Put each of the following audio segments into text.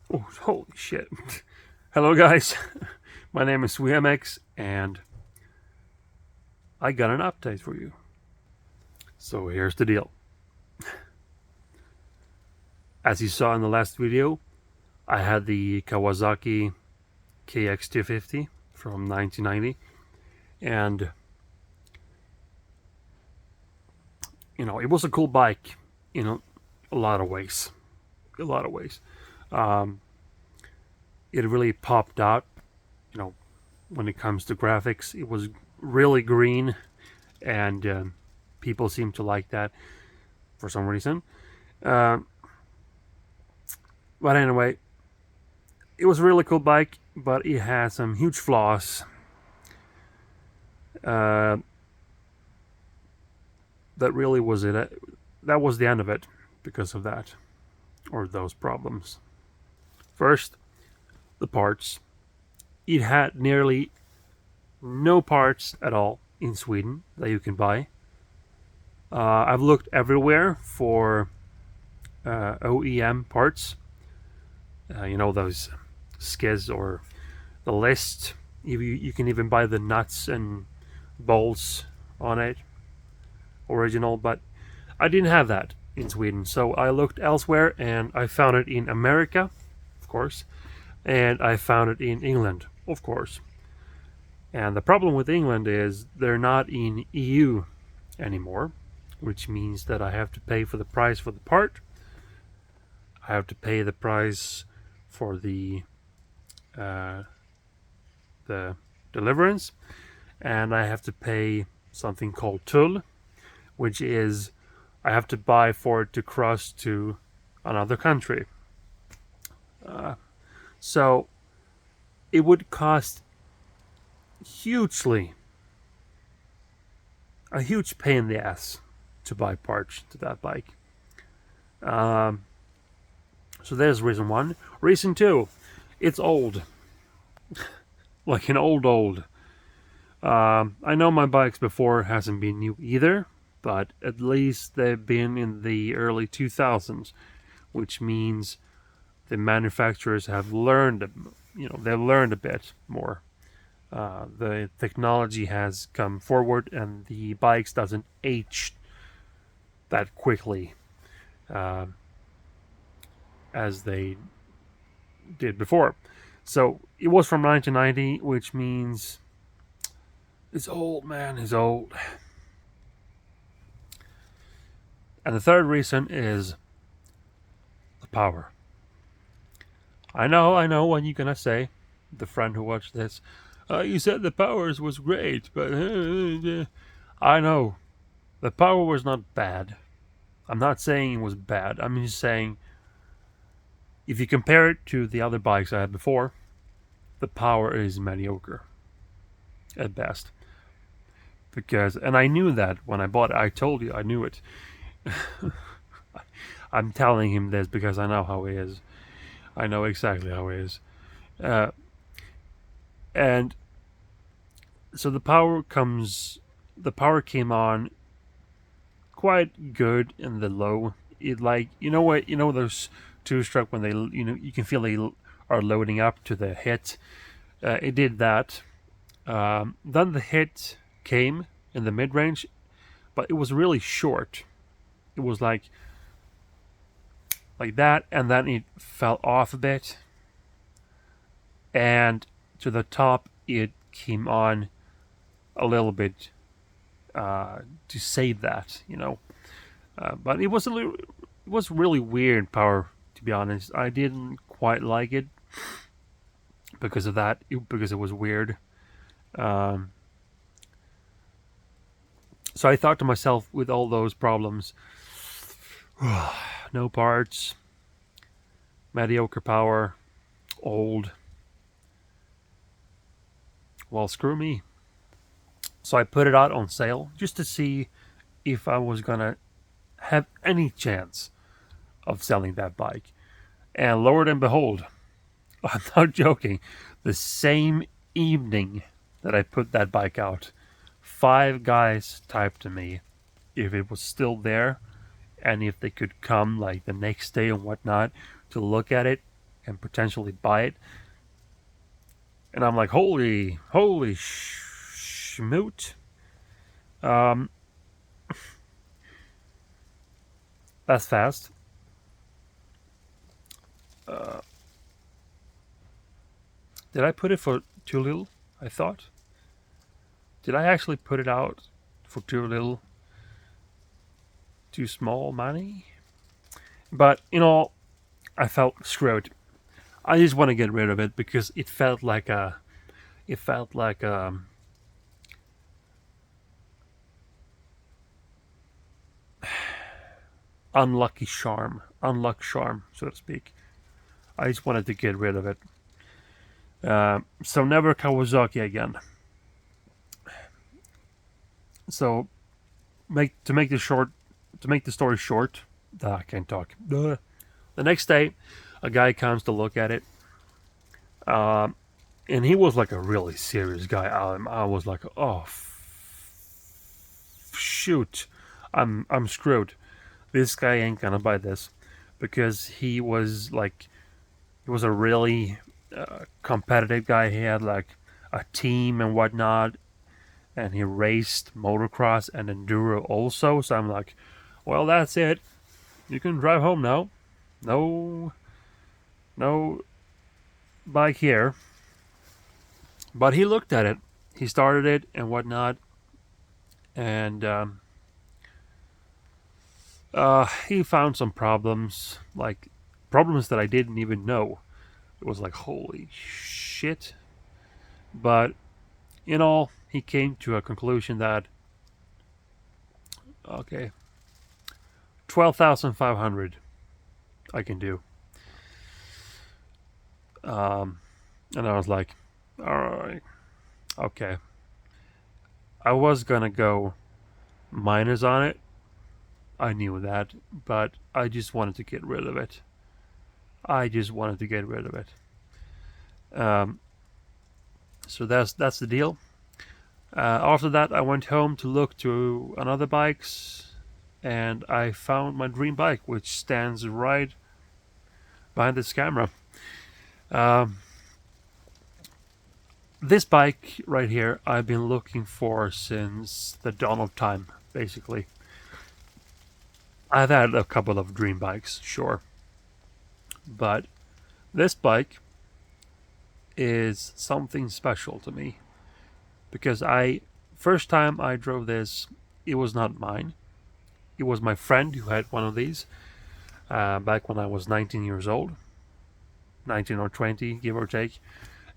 Oh, holy shit. Hello, guys. My name is SweMX, and I got an update for you. So here's the deal. As you saw in the last video, I had the Kawasaki KX250 from 1990, and it was a cool bike in a lot of ways. A lot of ways. Um, it really popped out, you know, when it comes to graphics. It was really green, and people seem to like that for some reason. Uh, but anyway, it was a really cool bike, but it had some huge flaws. Uh, that really was it. That was the end of it because of that, or those problems. First, the parts. It had nearly no parts at all in Sweden that you can buy. I've looked everywhere for OEM parts. Those skids or the list. You can even buy the nuts and bolts on it, original, but I didn't have that in Sweden. So I looked elsewhere and I found it in America, of course, and I found it in England, of course. And the problem with England is they're not in EU anymore, which means that I have to pay for the price for the part. I have to pay the price for the deliverance, and I have to pay something called tull, which is I have to buy for it to cross to another country. So it would cost hugely, a huge pain in the ass to buy parts to that bike. Um, so there's reason one. Reason two, it's old. Like an old. I know my bikes before hasn't been new either, but at least they've been in the early 2000s, which means the manufacturers have learned, they've learned a bit more. The technology has come forward, and the bikes doesn't age that quickly uh, as they did before. So it was from 1990, which means it's old, man. It's old. And the third reason is the power. I know what you're gonna say. The friend who watched this, you said the powers was great, but I know the power was not bad. I'm not saying it was bad. I'm just saying if you compare it to the other bikes I had before, the power is mediocre at best. And I knew that when I bought it. I told you I knew it. I'm telling him this because I know how he is. I know exactly how he is. Uh, and so the power came on quite good in the low. It, like, those two stroke when they, you can feel they are loading up to the hit. It did that. Then the hit came in the mid range, but it was really short. It was like that, and then it fell off a bit, and to the top it came on a little bit to save that, but it was really weird power, to be honest. I didn't quite like it because of that, because it was weird. Um, so I thought to myself, with all those problems, no parts, mediocre power, old. Well, screw me. So I put it out on sale just to see if I was gonna have any chance of selling that bike. And Lord and behold, I'm not joking, the same evening that I put that bike out, 5 guys typed to me if it was still there and if they could come like the next day and whatnot to look at it can potentially buy it. And I'm like, holy schmoot. That's fast. Did I put it for too little? I thought. Did I actually put it out for too little? Too small money? But, I felt screwed. I just want to get rid of it because it felt like a unlucky charm, unluck charm, so to speak. I just wanted to get rid of it. So never Kawasaki again. So to make the story short, I can't talk. The next day, a guy comes to look at it, and he was like a really serious guy. I was like, oh, shoot, I'm screwed. This guy ain't gonna buy this, because he was a really competitive guy. He had like a team and whatnot, and he raced motocross and enduro also. So I'm like, well, that's it. You can drive home now. No bike here. But he looked at it. He started it and whatnot, and he found some problems, like problems that I didn't even know. It was like, holy shit. But in all, he came to a conclusion that, okay, 12,500 I can do. And I was like, alright, okay. I was gonna go minus on it. I knew that, but I just wanted to get rid of it. So that's the deal. After that, I went home to look to another bikes, and I found my dream bike, which stands right behind this camera. This bike right here, I've been looking for since the dawn of time, basically. I've had a couple of dream bikes, sure, but this bike is something special to me, because first time I drove this, it was not mine. It was my friend who had one of these back when I was 19 years old, 19 or 20, give or take.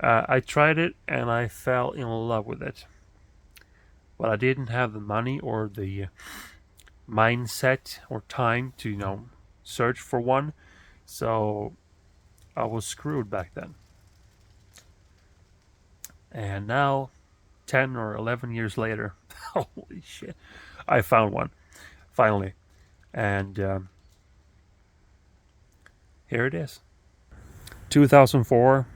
I tried it and I fell in love with it, but I didn't have the money or the mindset or time to search for one, so I was screwed back then. And now, 10 or 11 years later, holy shit, I found one finally, and here it is. 2004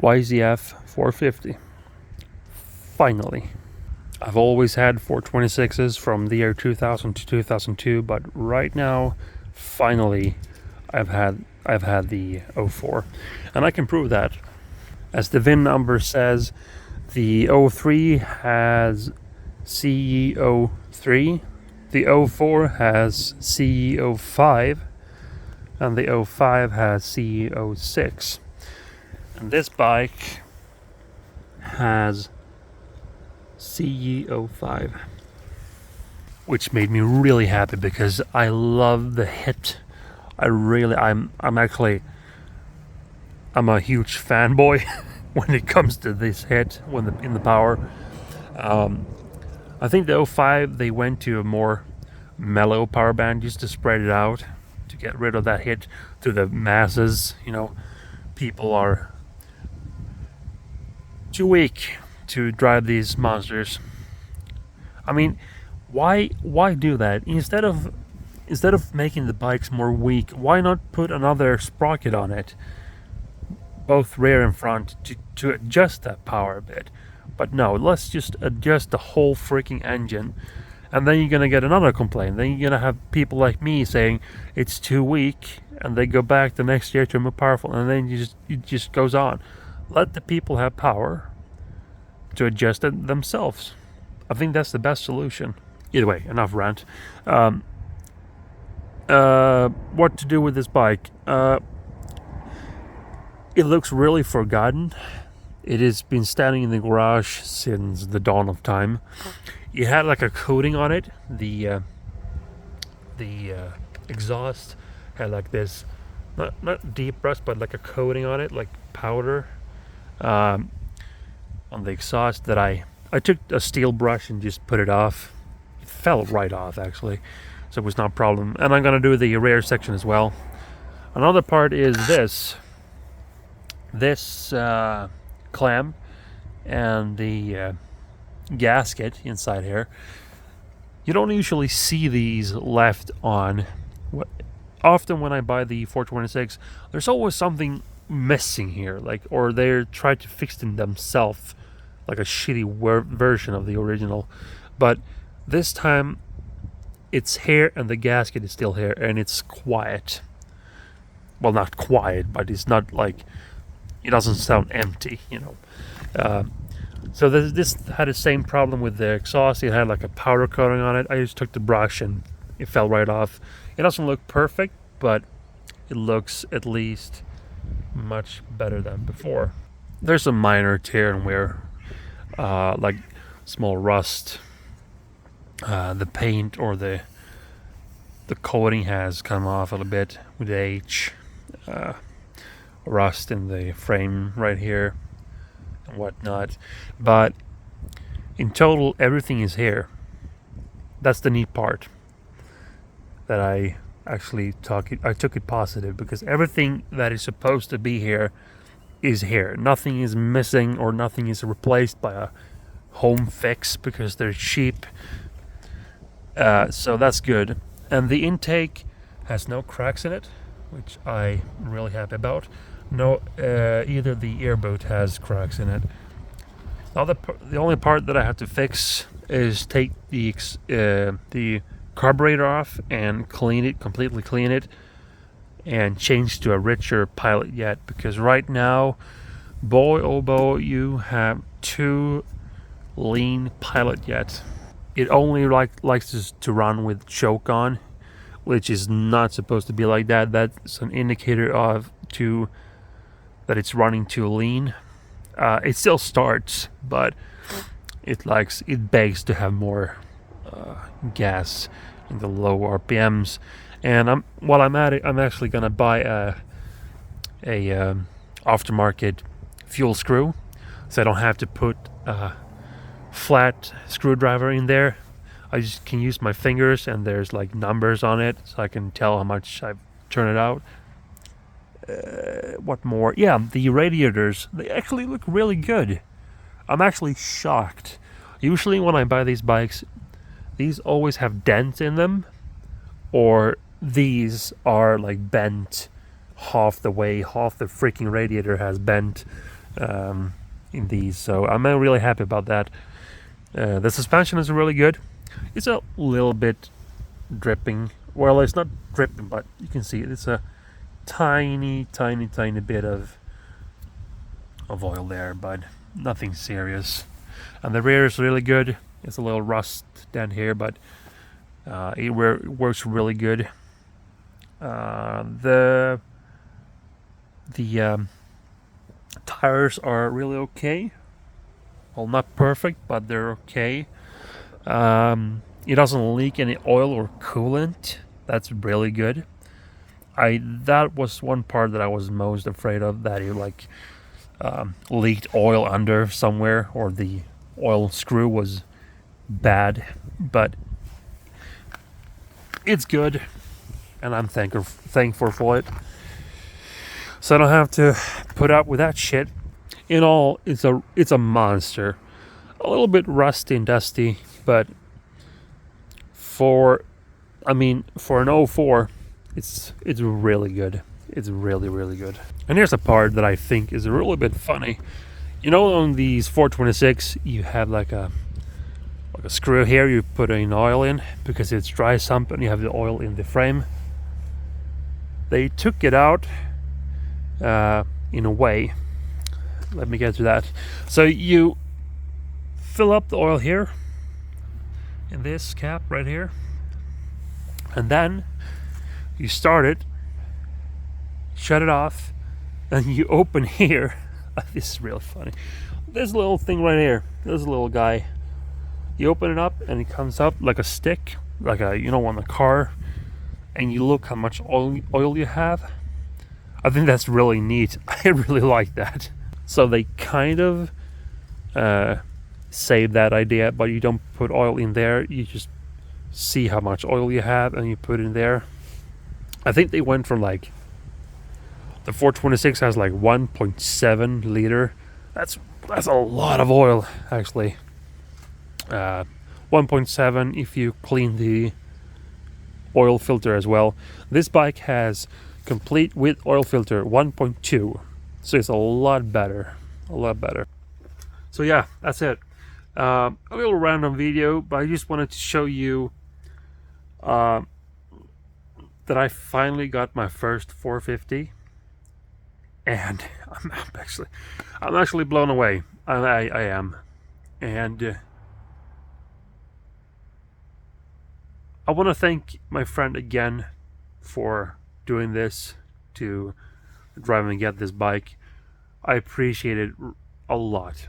YZF 450. Finally. I've always had 426s from the year 2000 to 2002, but right now, finally, I've had the 04, and I can prove that. As the VIN number says, the 03 has CE03, the 04 has CE05, and the 05 has CE06. And this bike has CE05, which made me really happy because I love the hit. I'm a huge fanboy when it comes to this hit in the power. I think the 05, they went to a more mellow power band just to spread it out, to get rid of that hit to the masses. People are too weak to drive these monsters. I mean, why do that? Instead of making the bikes more weak, why not put another sprocket on it, both rear and front, to adjust that power a bit? But no, let's just adjust the whole freaking engine, And then you're gonna get another complaint. Then you're gonna have people like me saying it's too weak, and they go back the next year to more powerful, and then it just goes on. Let the people have power to adjust it themselves. I think that's the best solution. Either way, enough rant. What to do with this bike? It looks really forgotten. It has been standing in the garage since the dawn of time. It had like a coating on it. The exhaust had like this, not deep rust, but like a coating on it, like powder on the exhaust. That I took a steel brush and just put it off. It fell right off actually, so it was not a problem. And I'm gonna do the rear section as well. Another part is this clamp and the gasket inside here. You don't usually see these left on. Often when I buy the 426, there's always something missing here, like, or they're trying to fix them themselves, like a shitty version of the original. But this time it's here and the gasket is still here, and it's quiet. Well, not quiet, but it's not like, it doesn't sound empty, you know. So this had the same problem with the exhaust. It had like a powder coating on it. I just took the brush and it fell right off. It doesn't look perfect, but it looks at least much better than before. There's a minor tear and wear, like small rust. The paint or the coating has come off a little bit with age. Rust in the frame right here and whatnot, but in total everything is here. That's the neat part, that I actually took it positive, because everything that is supposed to be here is here. Nothing is missing or nothing is replaced by a home fix because they're cheap. So that's good. And the intake has no cracks in it, which I'm really happy about. No, either the ear boot has cracks in it. The only part that I have to fix is take the carburetor off and completely clean it, and change to a richer Pilot Jet, because right now, boy oh boy, you have too lean Pilot Jet. It only likes to run with choke on, which is not supposed to be like that. That's an indicator that it's running too lean. It still starts, but it begs to have more gas in the low RPMs. And while I'm at it, I'm actually gonna buy a aftermarket fuel screw, so I don't have to put a flat screwdriver in there. I just can use my fingers, and there's like numbers on it, so I can tell how much I've turned it out. What more? Yeah, the radiators, they actually look really good. I'm actually shocked. Usually when I buy these bikes, these always have dents in them, or these are like bent half the way. Half the freaking radiator has bent in these, so I'm really happy about that. The suspension is really good. It's a little bit dripping. Well, it's not dripping, but you can see it. It's a tiny bit of oil there, but nothing serious. And the rear is really good. It's a little rust down here, but it works really good. The tires are really okay. Well, not perfect, but they're okay. It doesn't leak any oil or coolant. That's really good. That was one part that I was most afraid of, that it leaked oil under somewhere, or the oil screw was bad. But it's good, and I'm thankful for it. So I don't have to put up with that shit. In all, it's a monster. A little bit rusty and dusty, but for an 04, it's really good. It's really good. And here's a part that I think is a little bit funny. You know, on these 426, you have like a screw here you put in oil in because it's dry sump and you have the oil in the frame. They took it out in a way. Let me get to that. So you fill up the oil here in this cap right here, and then you start it, shut it off, and you open here. This is really funny. This little thing right here, this little guy, you open it up and it comes up like a stick, like a, you know, on the car, and you look how much oil you have. I think that's really neat. I really like that. So they kind of save that idea, but you don't put oil in there. You just see how much oil you have and you put it in there. I think they went from like, the 426 has like 1.7 liter. That's a lot of oil, actually. 1.7 if you clean the oil filter as well. This bike has complete with oil filter 1.2, so it's a lot better, So yeah, that's it. A little random video, but I just wanted to show you that I finally got my first 450, and I'm actually blown away. I am, and I want to thank my friend again for doing this to drive and get this bike. I appreciate it a lot.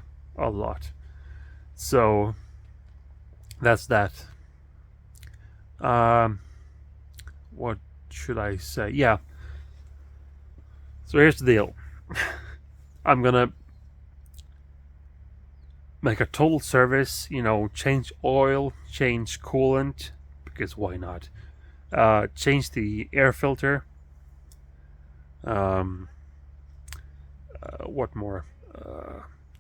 So that's that. What should I say? Yeah. So here's the deal. I'm gonna make a total service, you know, change oil, change coolant, because why not? Change the air filter. What more?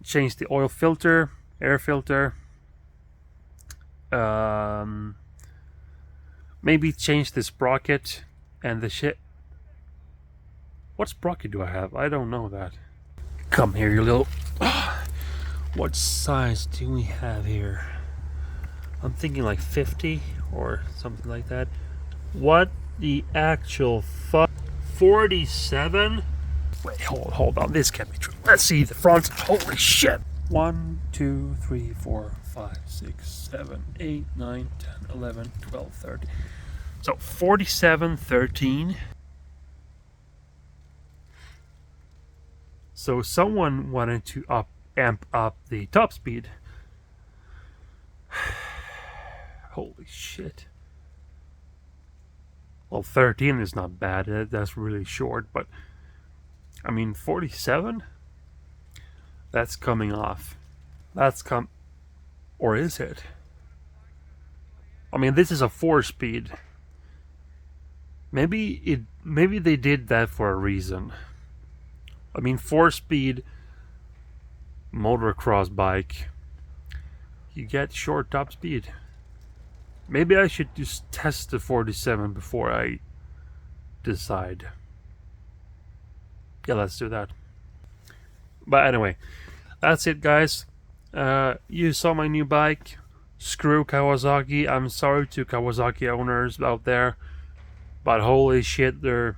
Change the oil filter, air filter. Maybe change the sprocket and the shit. What sprocket do I have? I don't know that. Come here, you little... What size do we have here? I'm thinking like 50 or something like that. What the actual fuck? 47? Wait, hold on. This can't be true. Let's see the front. Holy shit. 1, 2, 3, 4, 5, 6, 7, 8, 9, 10, 11, 12, 13. So 47, 13. So someone wanted to amp up the top speed. Holy shit. Well, 13 is not bad. That's really short, but I mean 47? That's coming off. Or is it? I mean, this is a 4-speed. Maybe they did that for a reason. I mean, 4-speed motocross bike, you get short top speed. Maybe I should just test the 47 before I decide. Yeah, let's do that. But anyway, that's it, guys. You saw my new bike. Screw Kawasaki. I'm sorry to Kawasaki owners out there, but holy shit, they're...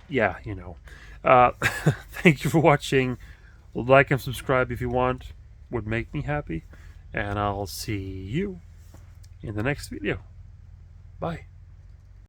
Yeah, you know. Thank you for watching. Like and subscribe if you want. Would make me happy. And I'll see you in the next video. Bye.